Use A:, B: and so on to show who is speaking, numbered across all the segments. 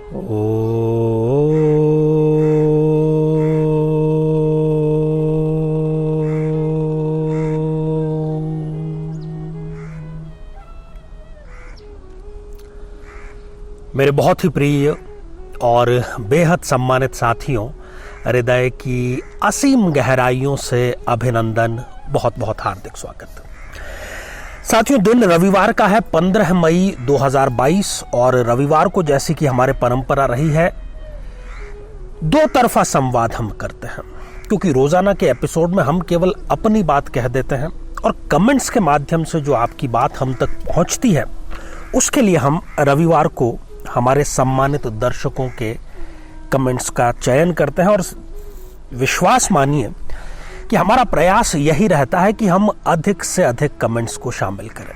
A: मेरे बहुत ही प्रिय और बेहद सम्मानित साथियों, हृदय की असीम गहराइयों से अभिनंदन, बहुत बहुत हार्दिक स्वागत। साथियों, दिन रविवार का है 15 मई 2022 और रविवार को जैसी कि हमारे परंपरा रही है, दो तरफा संवाद हम करते हैं, क्योंकि रोजाना के एपिसोड में हम केवल अपनी बात कह देते हैं और कमेंट्स के माध्यम से जो आपकी बात हम तक पहुंचती है, उसके लिए हम रविवार को हमारे सम्मानित दर्शकों के कमेंट्स का चयन करते हैं। और विश्वास मानिए कि हमारा प्रयास यही रहता है कि हम अधिक से अधिक कमेंट्स को शामिल करें।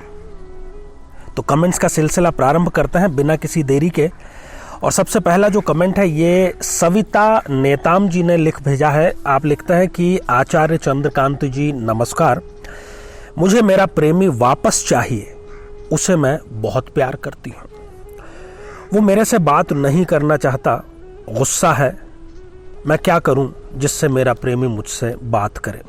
A: तो कमेंट्स का सिलसिला प्रारंभ करते हैं बिना किसी देरी के। और सबसे पहला जो कमेंट है ये सविता नेताम जी ने लिख भेजा है। आप लिखते हैं कि आचार्य चंद्रकांत जी नमस्कार, मुझे मेरा प्रेमी वापस चाहिए, उसे मैं बहुत प्यार करती हूँ। वो मेरे से बात नहीं करना चाहता, गुस्सा है, मैं क्या करूं जिससे मेरा प्रेमी मुझसे बात करे,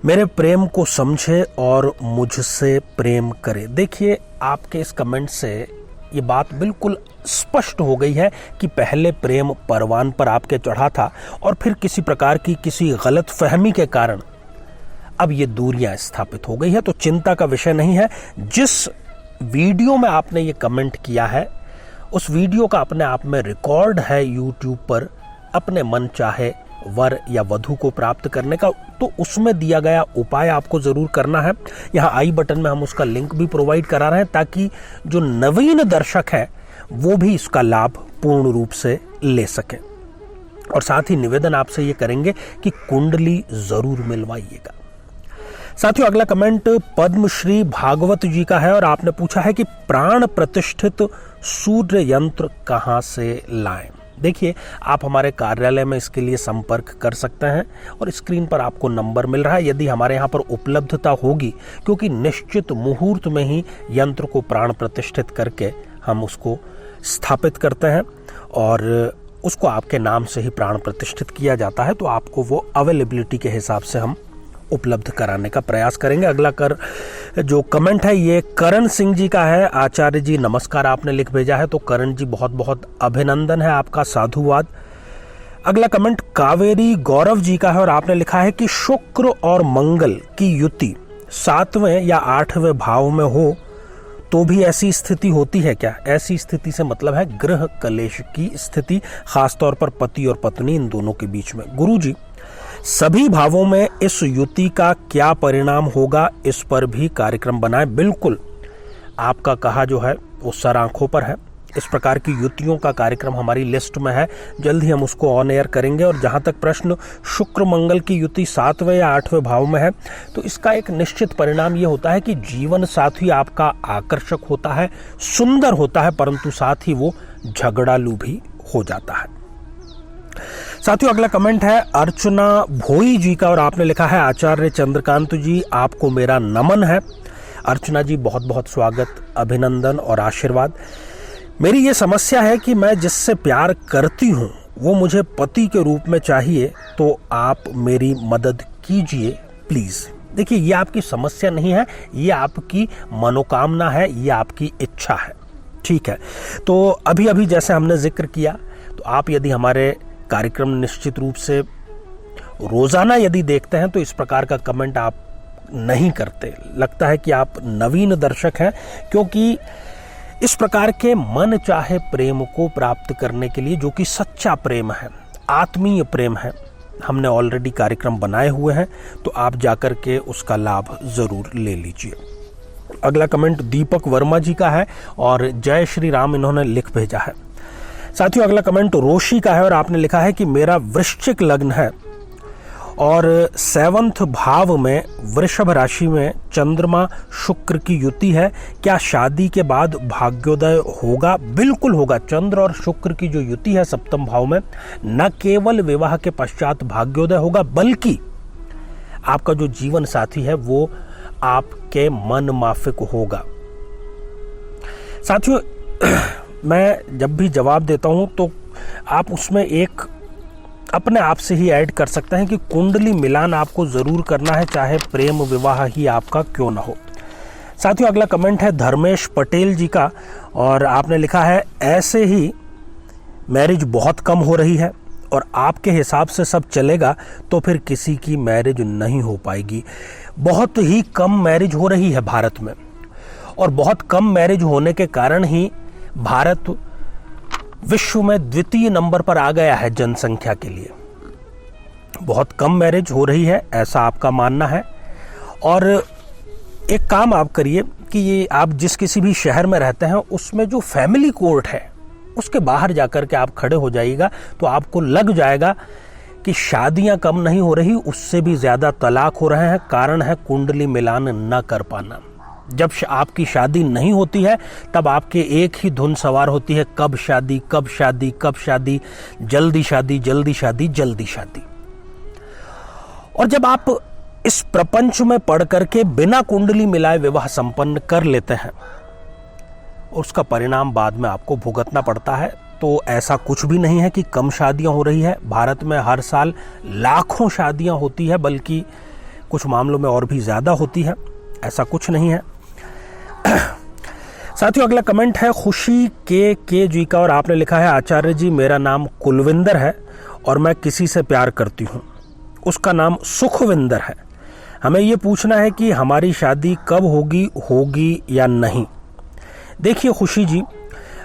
A: मेरे प्रेम को समझे और मुझसे प्रेम करे। देखिए, आपके इस कमेंट से ये बात बिल्कुल स्पष्ट हो गई है कि पहले प्रेम परवान पर आपके चढ़ा था और फिर किसी प्रकार की किसी गलत फहमी के कारण अब ये दूरियां स्थापित हो गई है। तो चिंता का विषय नहीं है। जिस वीडियो में आपने ये कमेंट किया है, उस वीडियो का अपने आप में रिकॉर्ड है यूट्यूब पर अपने मन चाहे वर या वधू को प्राप्त करने का। तो उसमें दिया गया उपाय आपको जरूर करना है। यहाँ आई बटन में हम उसका लिंक भी प्रोवाइड करा रहे हैं, ताकि जो नवीन दर्शक है वो भी इसका लाभ पूर्ण रूप से ले सके। और साथ ही निवेदन आपसे ये करेंगे कि कुंडली जरूर मिलवाइएगा। साथियों, अगला कमेंट पद्मश्री भागवत जी का है और आपने पूछा है कि प्राण प्रतिष्ठित सूर्य यंत्र कहां से लाएं। देखिए, आप हमारे कार्यालय में इसके लिए संपर्क कर सकते हैं और स्क्रीन पर आपको नंबर मिल रहा है। यदि हमारे यहाँ पर उपलब्धता होगी, क्योंकि निश्चित मुहूर्त में ही यंत्र को प्राण प्रतिष्ठित करके हम उसको स्थापित करते हैं और उसको आपके नाम से ही प्राण प्रतिष्ठित किया जाता है, तो आपको वो अवेलेबिलिटी के हिसाब से हम उपलब्ध कराने का प्रयास करेंगे। अगला जो कमेंट है ये करण सिंह जी का है। आचार्य जी नमस्कार, आपने लिख भेजा है। तो करण जी, बहुत बहुत अभिनंदन है आपका, साधुवाद। अगला कमेंट कावेरी गौरव जी का है और आपने लिखा है कि शुक्र और मंगल की युति 7वें या 8वें भाव में हो तो भी ऐसी स्थिति होती है क्या? ऐसी स्थिति से मतलब है गृह कलेश की स्थिति, खासतौर पर पति और पत्नी इन दोनों के बीच में। गुरु जी, सभी भावों में इस युति का क्या परिणाम होगा, इस पर भी कार्यक्रम बनाएं। बिल्कुल, आपका कहा जो है वो सर आंखों पर है। इस प्रकार की युतियों का कार्यक्रम हमारी लिस्ट में है, जल्द ही हम उसको ऑन एयर करेंगे। और जहां तक प्रश्न शुक्र मंगल की युति 7वें या 8वें भाव में है, तो इसका एक निश्चित परिणाम ये होता है कि जीवन साथी आपका आकर्षक होता है, सुंदर होता है, परंतु साथ ही वो झगड़ालू भी हो जाता है। साथियों, अगला कमेंट है अर्चना भोई जी का और आपने लिखा है आचार्य चंद्रकांत जी, आपको मेरा नमन है। अर्चना जी, बहुत बहुत स्वागत, अभिनंदन और आशीर्वाद। मेरी ये समस्या है कि मैं जिससे प्यार करती हूँ वो मुझे पति के रूप में चाहिए, तो आप मेरी मदद कीजिए प्लीज। देखिए, ये आपकी समस्या नहीं है, ये आपकी मनोकामना है, ये आपकी इच्छा है। ठीक है, तो अभी जैसे हमने जिक्र किया, तो आप यदि हमारे कार्यक्रम निश्चित रूप से रोजाना यदि देखते हैं तो इस प्रकार का कमेंट आप नहीं करते। लगता है कि आप नवीन दर्शक हैं, क्योंकि इस प्रकार के मन चाहे प्रेम को प्राप्त करने के लिए, जो कि सच्चा प्रेम है, आत्मीय प्रेम है, हमने ऑलरेडी कार्यक्रम बनाए हुए हैं, तो आप जाकर के उसका लाभ जरूर ले लीजिए। अगला कमेंट दीपक वर्मा जी का है और जय श्री राम इन्होंने लिख भेजा है। साथियों, अगला कमेंट रोशी का है और आपने लिखा है कि मेरा वृश्चिक लग्न है और 7वें भाव में वृषभ राशि में चंद्रमा शुक्र की युति है, क्या शादी के बाद भाग्योदय होगा? बिल्कुल होगा। चंद्र और शुक्र की जो युति है 7वें भाव में, न केवल विवाह के पश्चात भाग्योदय होगा, बल्कि आपका जो जीवन साथी है वो आपके मन माफिक होगा। साथियों, मैं जब भी जवाब देता हूं तो आप उसमें एक अपने आप से ही ऐड कर सकते हैं कि कुंडली मिलान आपको ज़रूर करना है, चाहे प्रेम विवाह ही आपका क्यों ना हो। साथियों, अगला कमेंट है धर्मेश पटेल जी का, और आपने लिखा है ऐसे ही मैरिज बहुत कम हो रही है और आपके हिसाब से सब चलेगा तो फिर किसी की मैरिज नहीं हो पाएगी। बहुत ही कम मैरिज हो रही है भारत में, और बहुत कम मैरिज होने के कारण ही भारत विश्व में द्वितीय नंबर पर आ गया है जनसंख्या के लिए। बहुत कम मैरिज हो रही है, ऐसा आपका मानना है। और एक काम आप करिए कि ये आप जिस किसी भी शहर में रहते हैं उसमें जो फैमिली कोर्ट है उसके बाहर जाकर के आप खड़े हो जाइएगा, तो आपको लग जाएगा कि शादियां कम नहीं हो रही, उससे भी ज्यादा तलाक हो रहे हैं। कारण है कुंडली मिलान न कर पाना। जब आपकी शादी नहीं होती है तब आपके एक ही धुन सवार होती है, कब शादी, कब शादी, कब शादी, जल्दी शादी, जल्दी शादी, जल्दी शादी। और जब आप इस प्रपंच में पढ़ करके बिना कुंडली मिलाए विवाह संपन्न कर लेते हैं, उसका परिणाम बाद में आपको भुगतना पड़ता है। तो ऐसा कुछ भी नहीं है कि कम शादियां हो रही है। भारत में हर साल लाखों शादियां होती है, बल्कि कुछ मामलों में और भी ज्यादा होती है। ऐसा कुछ नहीं है। साथियों, अगला कमेंट है खुशी के जी का, और आपने लिखा है आचार्य जी मेरा नाम कुलविंदर है और मैं किसी से प्यार करती हूँ, उसका नाम सुखविंदर है। हमें ये पूछना है कि हमारी शादी कब होगी या नहीं। देखिए खुशी जी,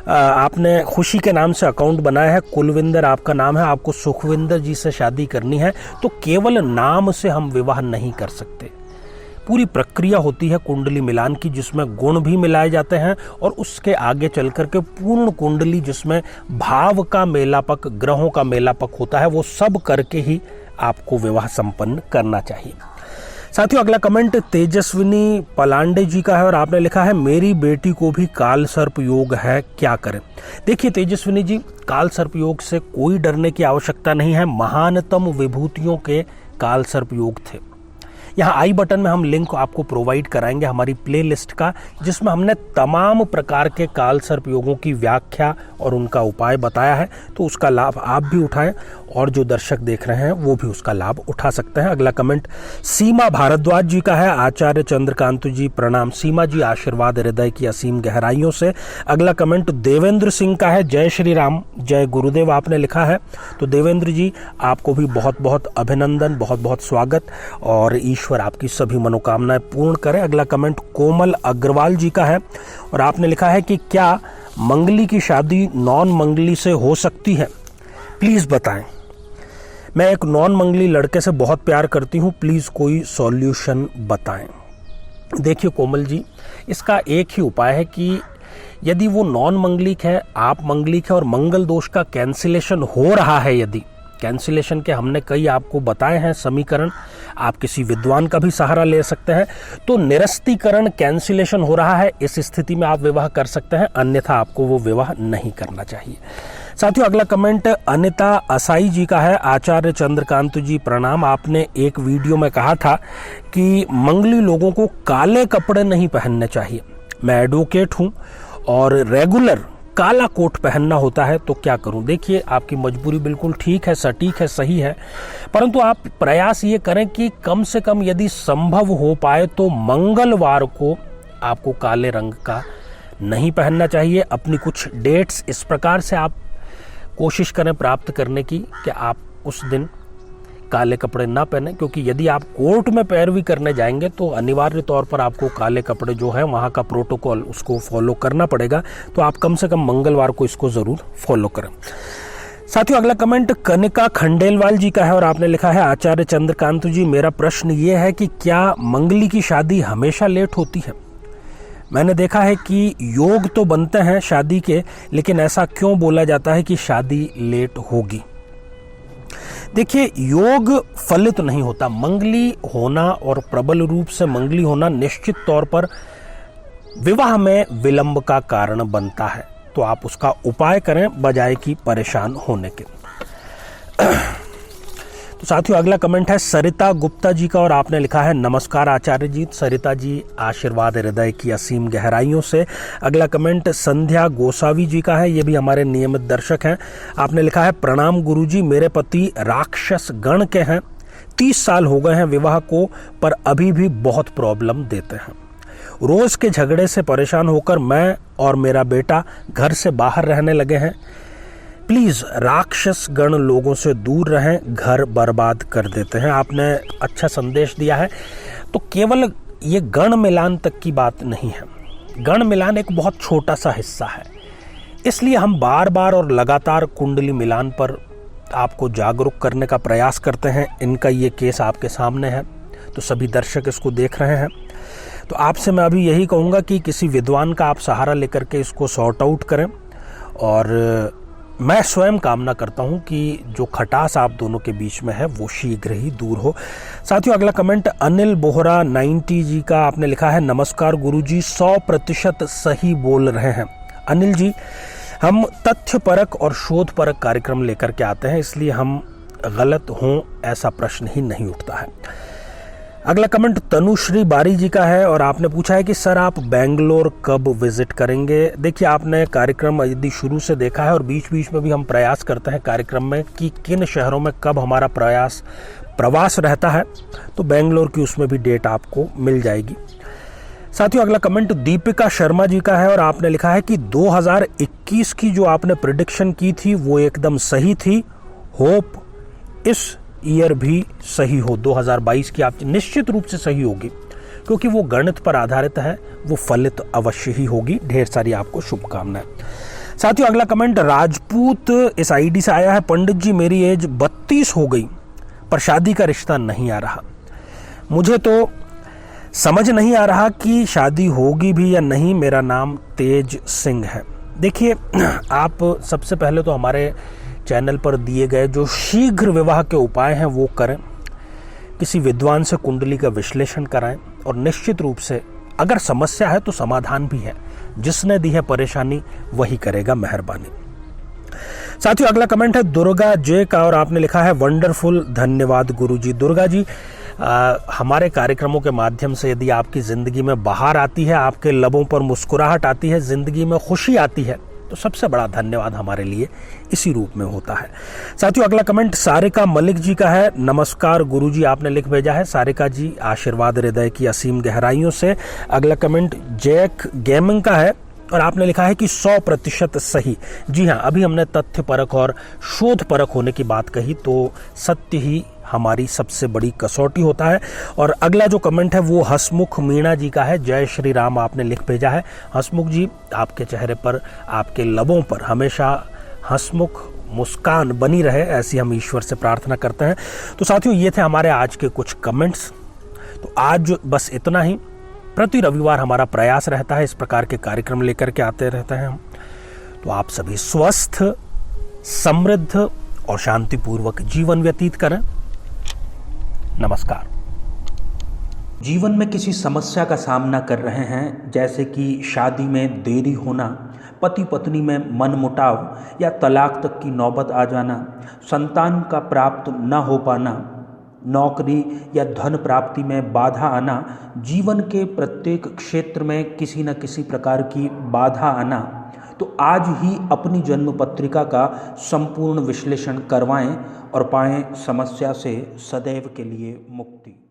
A: आपने खुशी के नाम से अकाउंट बनाया है, कुलविंदर आपका नाम है, आपको सुखविंदर जी से शादी करनी है, तो केवल नाम से हम विवाह नहीं कर सकते। पूरी प्रक्रिया होती है कुंडली मिलान की, जिसमें गुण भी मिलाए जाते हैं और उसके आगे चल करके पूर्ण कुंडली, जिसमें भाव का मेलापक, ग्रहों का मेलापक होता है, वो सब करके ही आपको विवाह संपन्न करना चाहिए। साथियों, अगला कमेंट तेजस्विनी पलांडे जी का है, और आपने लिखा है मेरी बेटी को भी काल सर्प योग है, क्या करें। देखिए तेजस्विनी जी, काल सर्प योग से कोई डरने की आवश्यकता नहीं है। महानतम विभूतियों के काल सर्प योग थे। यहाँ आई बटन में हम लिंक आपको प्रोवाइड कराएंगे हमारी प्लेलिस्ट का, जिसमें हमने तमाम प्रकार के काल सर्प योगों की व्याख्या और उनका उपाय बताया है। तो उसका लाभ आप भी उठाएं और जो दर्शक देख रहे हैं वो भी उसका लाभ उठा सकते हैं। अगला कमेंट सीमा भारद्वाज जी का है, आचार्य चंद्रकांत जी प्रणाम। सीमा जी, आशीर्वाद हृदय की असीम गहराइयों से। अगला कमेंट देवेंद्र सिंह का है, जय श्री राम, जय गुरुदेव आपने लिखा है। तो देवेंद्र जी, आपको भी बहुत बहुत अभिनंदन, बहुत बहुत स्वागत, और ईश्वर आपकी सभी मनोकामनाएं पूर्ण करे। अगला कमेंट कोमल अग्रवाल जी का है, और आपने लिखा है कि क्या मंगली की शादी नॉन मंगली से हो सकती है, प्लीज बताएं। मैं एक नॉन मंगली लड़के से बहुत प्यार करती हूं, प्लीज कोई सॉल्यूशन बताएं। देखिए कोमल जी, इसका एक ही उपाय है कि यदि वो नॉन मंगलिक है, आप मंगलिक है और मंगल दोष का कैंसिलेशन हो रहा है, यदि कैंसिलेशन के हमने कई आपको बताए हैं समीकरण, आप किसी विद्वान का भी सहारा ले सकते हैं। तो निरस्तीकरण कैंसिलेशन हो रहा है, इस स्थिति में आप विवाह कर सकते हैं, अन्यथा आपको वो विवाह नहीं करना चाहिए। साथियों, अगला कमेंट अनिता असाई जी का है, आचार्य चंद्रकांत जी प्रणाम। आपने एक वीडियो में कहा था कि मंगली लोगों को काले कपड़े नहीं पहनने चाहिए। मैं एडवोकेट हूं और रेगुलर काला कोट पहनना होता है, तो क्या करूं। देखिए, आपकी मजबूरी बिल्कुल ठीक है, सटीक है, सही है, परंतु आप प्रयास ये करें कि कम से कम यदि संभव हो पाए तो मंगलवार को आपको काले रंग का नहीं पहनना चाहिए। अपनी कुछ डेट्स इस प्रकार से आप कोशिश करें प्राप्त करने की कि आप उस दिन काले कपड़े ना पहने, क्योंकि यदि आप कोर्ट में पैरवी करने जाएंगे तो अनिवार्य तौर पर आपको काले कपड़े जो है वहाँ का प्रोटोकॉल उसको फॉलो करना पड़ेगा। तो आप कम से कम मंगलवार को इसको जरूर फॉलो करें। साथियों, अगला कमेंट कनिका खंडेलवाल जी का है, और आपने लिखा है आचार्य चंद्रकांत जी, मेरा प्रश्न ये है कि क्या मंगली की शादी हमेशा लेट होती है। मैंने देखा है कि योग तो बनते हैं शादी के, लेकिन ऐसा क्यों बोला जाता है कि शादी लेट होगी। देखिए, योग फलित नहीं होता। मंगली होना और प्रबल रूप से मंगली होना निश्चित तौर पर विवाह में विलंब का कारण बनता है। तो आप उसका उपाय करें बजाय कि परेशान होने के। तो साथियों अगला कमेंट है सरिता गुप्ता जी का और आपने लिखा है नमस्कार आचार्य जी। सरिता जी आशीर्वाद हृदय की असीम गहराइयों से। अगला कमेंट संध्या गोसावी जी का है, ये भी हमारे नियमित दर्शक हैं। आपने लिखा है प्रणाम गुरुजी, मेरे पति राक्षस गण के हैं, 30 साल हो गए हैं विवाह को, पर अभी भी बहुत प्रॉब्लम देते हैं। रोज के झगड़े से परेशान होकर मैं और मेरा बेटा घर से बाहर रहने लगे हैं। प्लीज राक्षस गण लोगों से दूर रहें, घर बर्बाद कर देते हैं। आपने अच्छा संदेश दिया है। तो केवल ये गण मिलान तक की बात नहीं है, गण मिलान एक बहुत छोटा सा हिस्सा है, इसलिए हम बार बार और लगातार कुंडली मिलान पर आपको जागरूक करने का प्रयास करते हैं। इनका ये केस आपके सामने है, तो सभी दर्शक इसको देख रहे हैं। तो आपसे मैं अभी यही कहूँगा कि किसी विद्वान का आप सहारा लेकर के इसको सॉर्ट आउट करें, और मैं स्वयं कामना करता हूं कि जो खटास आप दोनों के बीच में है वो शीघ्र ही दूर हो। साथियों अगला कमेंट अनिल बोहरा 90 जी का। आपने लिखा है नमस्कार गुरुजी, 100% सही बोल रहे हैं। अनिल जी, हम तथ्यपरक और शोधपरक कार्यक्रम लेकर के आते हैं, इसलिए हम गलत हों ऐसा प्रश्न ही नहीं उठता है। अगला कमेंट तनुश्री बारी जी का है और आपने पूछा है कि सर आप बेंगलोर कब विजिट करेंगे। देखिए, आपने कार्यक्रम यदि शुरू से देखा है और बीच बीच में भी हम प्रयास करते हैं कार्यक्रम में कि किन शहरों में कब हमारा प्रवास रहता है, तो बेंगलोर की उसमें भी डेट आपको मिल जाएगी। साथियों अगला कमेंट दीपिका शर्मा जी का है और आपने लिखा है कि 2021 की जो आपने प्रेडिक्शन की थी वो एकदम सही थी। होप इस ईयर भी सही हो, 2022 की आप निश्चित रूप से सही होगी, क्योंकि वो गणित पर आधारित है, वो फलित अवश्य ही होगी। ढेर सारी आपको शुभकामनाएं। साथियों अगला कमेंट राजपूत इस आईडी से आया है, पंडित जी मेरी एज 32 हो गई पर शादी का रिश्ता नहीं आ रहा। मुझे तो समझ नहीं आ रहा कि शादी होगी भी या नहीं। मेरा नाम तेज सिंह है। देखिए, आप सबसे पहले तो हमारे चैनल पर दिए गए जो शीघ्र विवाह के उपाय हैं वो करें, किसी विद्वान से कुंडली का विश्लेषण कराएं, और निश्चित रूप से अगर समस्या है तो समाधान भी है। जिसने दी है परेशानी वही करेगा मेहरबानी। साथियों अगला कमेंट है दुर्गा जे का और आपने लिखा है वंडरफुल, धन्यवाद गुरुजी। दुर्गा जी, हमारे कार्यक्रमों के माध्यम से यदि आपकी ज़िंदगी में बहार आती है, आपके लबों पर मुस्कुराहट आती है, ज़िंदगी में खुशी आती है, तो सबसे बड़ा धन्यवाद हमारे लिए इसी रूप में होता है। साथियों अगला कमेंट सारिका मलिक जी का है। नमस्कार गुरुजी, आपने लिख भेजा है। सारिका जी आशीर्वाद हृदय की असीम गहराइयों से। अगला कमेंट जैक गेमिंग का है और आपने लिखा है कि 100% सही। जी हाँ, अभी हमने तथ्यपरक और शोधपरक होने की बात कही, तो सत्य ही हमारी सबसे बड़ी कसौटी होता है। और अगला जो कमेंट है वो हसमुख मीणा जी का है। जय श्री राम आपने लिख भेजा है। हसमुख जी, आपके चेहरे पर, आपके लबों पर हमेशा हसमुख मुस्कान बनी रहे, ऐसी हम ईश्वर से प्रार्थना करते हैं। तो साथियों ये थे हमारे आज के कुछ कमेंट्स। तो आज बस इतना ही। प्रति रविवार हमारा प्रयास रहता है, इस प्रकार के कार्यक्रम लेकर के आते रहते हैं हम। तो आप सभी स्वस्थ, समृद्ध और शांतिपूर्वक जीवन व्यतीत करें। नमस्कार।
B: जीवन में किसी समस्या का सामना कर रहे हैं, जैसे कि शादी में देरी होना, पति पत्नी में मनमुटाव या तलाक तक की नौबत आ जाना, संतान का प्राप्त न हो पाना, नौकरी या धन प्राप्ति में बाधा आना, जीवन के प्रत्येक क्षेत्र में किसी न किसी प्रकार की बाधा आना, तो आज ही अपनी जन्म पत्रिका का संपूर्ण विश्लेषण करवाएं और पाएं समस्या से सदैव के लिए मुक्ति।